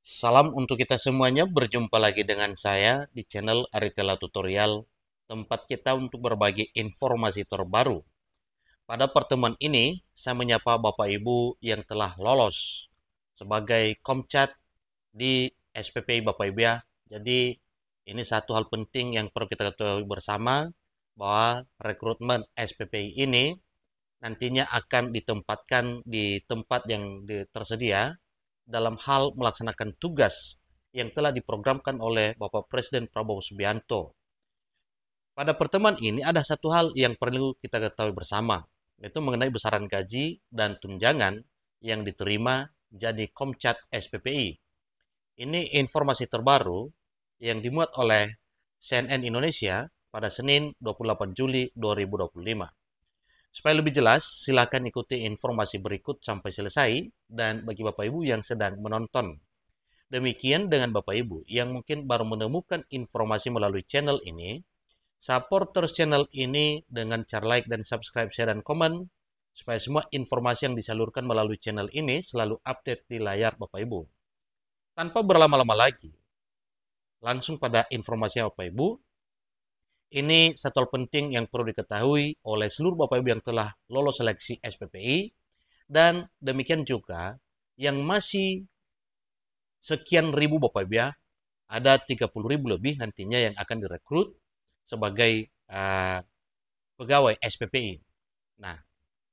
Salam untuk kita semuanya, berjumpa lagi dengan saya di channel Aritella Tutorial, tempat kita untuk berbagi informasi terbaru. Pada pertemuan ini, saya menyapa Bapak Ibu yang telah lolos sebagai Komcat di SPPI Bapak Ibu ya. Jadi, ini satu hal penting yang perlu kita ketahui bersama, bahwa rekrutmen SPPI ini nantinya akan ditempatkan di tempat yang tersedia dalam hal melaksanakan tugas yang telah diprogramkan oleh Bapak Presiden Prabowo Subianto. Pada pertemuan ini ada satu hal yang perlu kita ketahui bersama, yaitu mengenai besaran gaji dan tunjangan yang diterima jadi Komcat SPPI. Ini informasi terbaru yang dimuat oleh CNN Indonesia pada Senin 28 Juli 2025. Supaya lebih jelas, silakan ikuti informasi berikut sampai selesai dan bagi Bapak Ibu yang sedang menonton. Demikian dengan Bapak Ibu yang mungkin baru menemukan informasi melalui channel ini, support terus channel ini dengan cara like dan subscribe, share, dan komen, supaya semua informasi yang disalurkan melalui channel ini selalu update di layar Bapak Ibu. Tanpa berlama-lama lagi, langsung pada informasi Bapak Ibu. Ini satu hal penting yang perlu diketahui oleh seluruh Bapak Ibu yang telah lolos seleksi SPPI, dan demikian juga yang masih sekian ribu Bapak Ibu ya, ada 30.000 lebih nantinya yang akan direkrut sebagai pegawai SPPI. Nah,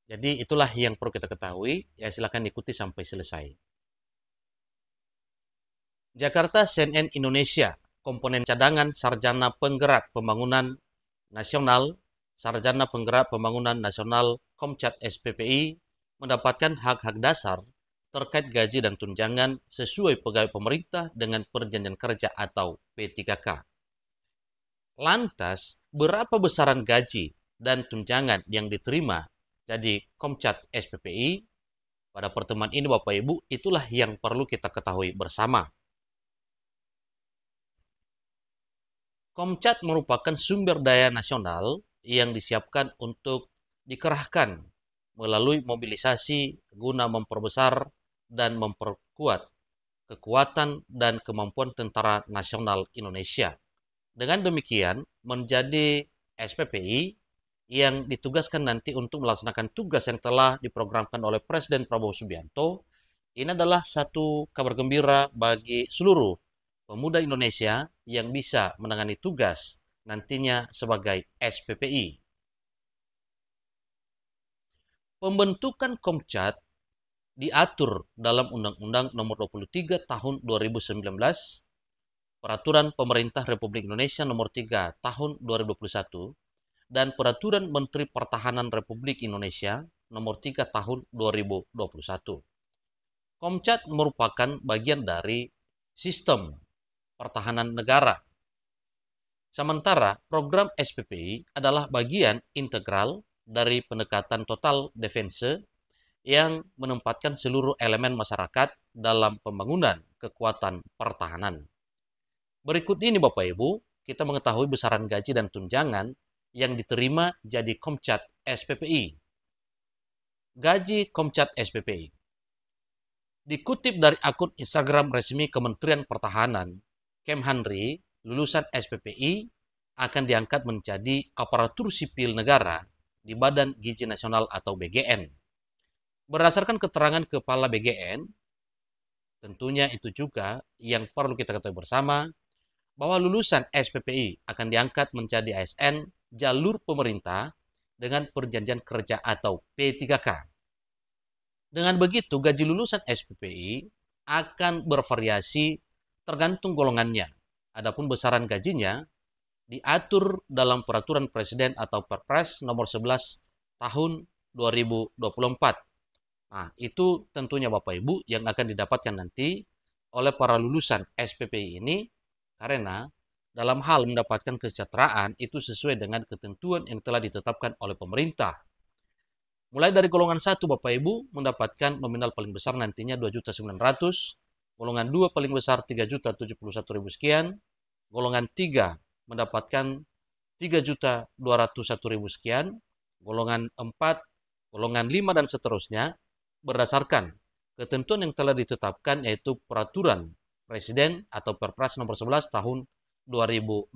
jadi itulah yang perlu kita ketahui, ya silakan ikuti sampai selesai. Jakarta CNN Indonesia, komponen cadangan Sarjana Penggerak Pembangunan Nasional, Sarjana Penggerak Pembangunan Nasional Komcat SPPI mendapatkan hak-hak dasar terkait gaji dan tunjangan sesuai pegawai pemerintah dengan perjanjian kerja atau P3K. Lantas, berapa besaran gaji dan tunjangan yang diterima jadi Komcat SPPI? Pada pertemuan ini Bapak Ibu, itulah yang perlu kita ketahui bersama. Komcat merupakan sumber daya nasional yang disiapkan untuk dikerahkan melalui mobilisasi guna memperbesar dan memperkuat kekuatan dan kemampuan Tentara Nasional Indonesia. Dengan demikian, menjadi SPPI yang ditugaskan nanti untuk melaksanakan tugas yang telah diprogramkan oleh Presiden Prabowo Subianto. Ini adalah satu kabar gembira bagi seluruh pemuda Indonesia yang bisa menangani tugas nantinya sebagai SPPI. Pembentukan Komcat diatur dalam Undang-Undang Nomor 23 Tahun 2019, Peraturan Pemerintah Republik Indonesia Nomor 3 Tahun 2021, dan Peraturan Menteri Pertahanan Republik Indonesia Nomor 3 Tahun 2021. Komcat merupakan bagian dari sistem pertahanan negara. Sementara program SPPI adalah bagian integral dari pendekatan total defense yang menempatkan seluruh elemen masyarakat dalam pembangunan kekuatan pertahanan. Berikut ini Bapak Ibu, kita mengetahui besaran gaji dan tunjangan yang diterima jadi Komcat SPPI. Gaji Komcat SPPI. Dikutip dari akun Instagram resmi Kementerian Pertahanan, Kemhanri, lulusan SPPI akan diangkat menjadi aparatur sipil negara di Badan Gizi Nasional atau BGN. Berdasarkan keterangan Kepala BGN, tentunya itu juga yang perlu kita ketahui bersama, bahwa lulusan SPPI akan diangkat menjadi ASN jalur pemerintah dengan perjanjian kerja atau P3K. Dengan begitu, gaji lulusan SPPI akan bervariasi tergantung golongannya. Adapun besaran gajinya diatur dalam Peraturan Presiden atau Perpres nomor 11 tahun 2024. Nah, itu tentunya Bapak Ibu yang akan didapatkan nanti oleh para lulusan SPPI ini, karena dalam hal mendapatkan kesejahteraan itu sesuai dengan ketentuan yang telah ditetapkan oleh pemerintah. Mulai dari golongan 1 Bapak Ibu mendapatkan nominal paling besar nantinya 2.900.000, golongan 2 paling besar 3.071.000 sekian, golongan 3 mendapatkan 3.201.000 sekian, golongan 4, golongan 5 dan seterusnya berdasarkan ketentuan yang telah ditetapkan, yaitu Peraturan Presiden atau Perpres nomor 11 tahun 2024.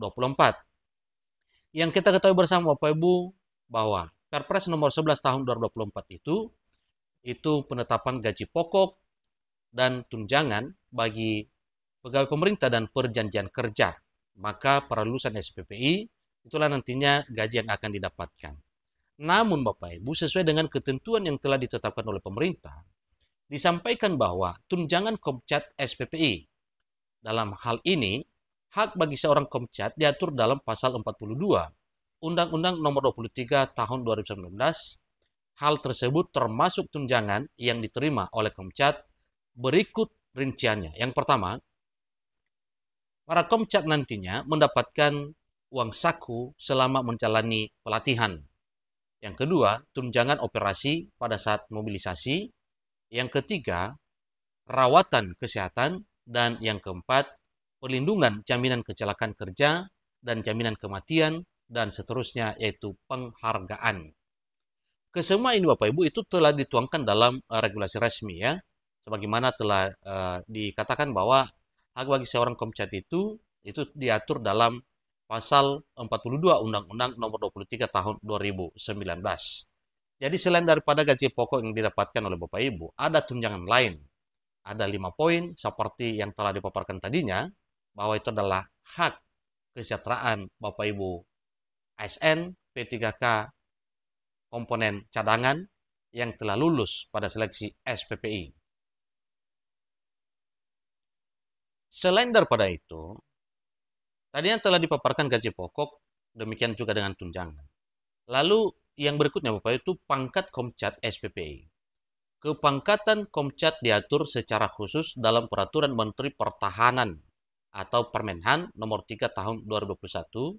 Yang kita ketahui bersama Bapak Ibu bahwa Perpres nomor 11 tahun 2024 itu penetapan gaji pokok dan tunjangan bagi pegawai pemerintah dan perjanjian kerja. Maka para lulusan SPPI itulah nantinya gaji yang akan didapatkan. Namun Bapak Ibu, sesuai dengan ketentuan yang telah ditetapkan oleh pemerintah, disampaikan bahwa tunjangan Komcat SPPI dalam hal ini, hak bagi seorang Komcat diatur dalam pasal 42 Undang-Undang Nomor 23 Tahun 2019. Hal tersebut termasuk tunjangan yang diterima oleh Komcat berikut rinciannya. Yang pertama, para Komcat nantinya mendapatkan uang saku selama menjalani pelatihan. Yang kedua, tunjangan operasi pada saat mobilisasi. Yang ketiga, rawatan kesehatan. Dan yang keempat, perlindungan jaminan kecelakaan kerja dan jaminan kematian, dan seterusnya, yaitu penghargaan. Kesemua ini Bapak Ibu itu telah dituangkan dalam regulasi resmi ya. Sebagaimana telah dikatakan bahwa hak bagi seorang Komcat itu diatur dalam pasal 42 Undang-Undang Nomor 23 Tahun 2019. Jadi selain daripada gaji pokok yang didapatkan oleh Bapak Ibu, ada tunjangan lain. Ada 5 poin seperti yang telah dipaparkan tadinya, bahwa itu adalah hak kesejahteraan Bapak Ibu ASN, P3K, komponen cadangan yang telah lulus pada seleksi SPPI. Selain daripada itu, tadinya telah dipaparkan gaji pokok, demikian juga dengan tunjangan. Lalu yang berikutnya Bapak itu pangkat Komcat SPPI. Kepangkatan Komcat diatur secara khusus dalam Peraturan Menteri Pertahanan atau Permenhan Nomor 3 Tahun 2021,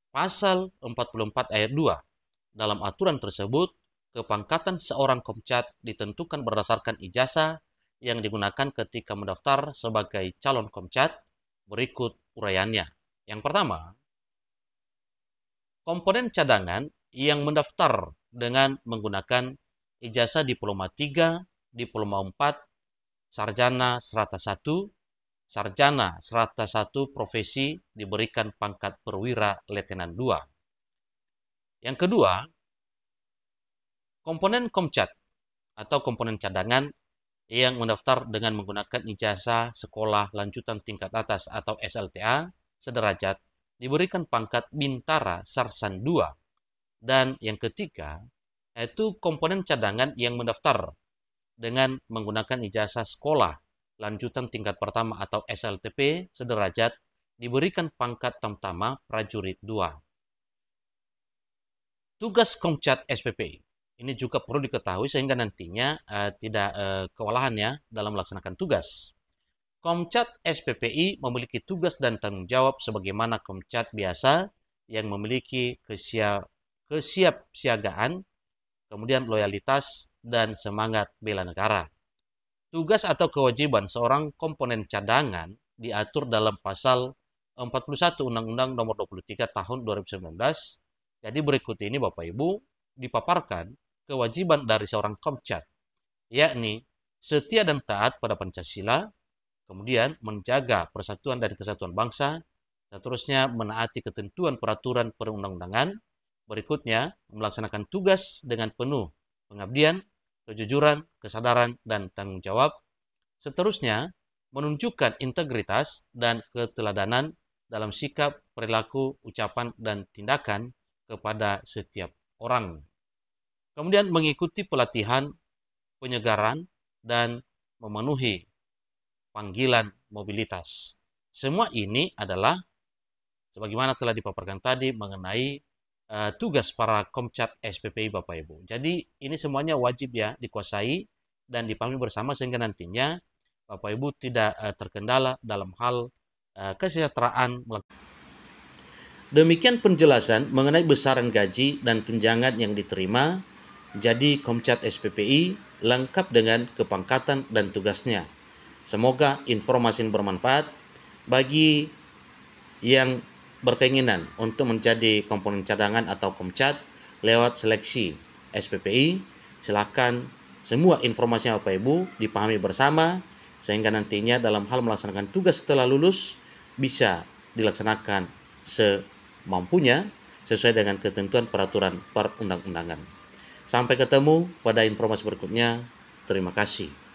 Pasal 44 Ayat 2. Dalam aturan tersebut, kepangkatan seorang Komcat ditentukan berdasarkan ijazah yang digunakan ketika mendaftar sebagai calon Komcat. Berikut uraiannya. Yang pertama, komponen cadangan yang mendaftar dengan menggunakan ijazah Diploma 3, Diploma 4, Sarjana Serata 1, Sarjana Serata 1 profesi diberikan pangkat perwira Letnan 2. Yang kedua, komponen Komcat atau komponen cadangan yang mendaftar dengan menggunakan ijazah sekolah lanjutan tingkat atas atau SLTA sederajat diberikan pangkat Bintara Sarsan 2. Dan yang ketiga, yaitu komponen cadangan yang mendaftar dengan menggunakan ijazah sekolah lanjutan tingkat pertama atau SLTP sederajat diberikan pangkat Tamtama Prajurit 2. Tugas Komcat SPPI ini juga perlu diketahui sehingga nantinya tidak kewalahan ya dalam melaksanakan tugas. Komcat SPPI memiliki tugas dan tanggung jawab sebagaimana Komcat biasa yang memiliki kesiapsiagaan, kemudian loyalitas, dan semangat bela negara. Tugas atau kewajiban seorang komponen cadangan diatur dalam pasal 41 Undang-Undang Nomor 23 Tahun 2019. Jadi berikut ini Bapak Ibu dipaparkan kewajiban dari seorang Komcat, yakni setia dan taat pada Pancasila, kemudian menjaga persatuan dan kesatuan bangsa, seterusnya menaati ketentuan peraturan perundang-undangan, berikutnya melaksanakan tugas dengan penuh pengabdian, kejujuran, kesadaran, dan tanggung jawab, seterusnya menunjukkan integritas dan keteladanan dalam sikap, perilaku, ucapan, dan tindakan kepada setiap orang. Kemudian mengikuti pelatihan, penyegaran, dan memenuhi panggilan mobilitas. Semua ini adalah sebagaimana telah dipaparkan tadi mengenai tugas para Komcat SPPI Bapak Ibu. Jadi ini semuanya wajib ya dikuasai dan dipahami bersama sehingga nantinya Bapak Ibu tidak terkendala dalam hal kesejahteraan. Demikian penjelasan mengenai besaran gaji dan tunjangan yang diterima. Jadi Komcat SPPI lengkap dengan kepangkatan dan tugasnya. Semoga informasi ini bermanfaat bagi yang berkeinginan untuk menjadi komponen cadangan atau Komcat lewat seleksi SPPI. Silakan semua informasi Bapak Ibu dipahami bersama sehingga nantinya dalam hal melaksanakan tugas setelah lulus bisa dilaksanakan semampunya sesuai dengan ketentuan peraturan perundang-undangan. Sampai ketemu pada informasi berikutnya. Terima kasih.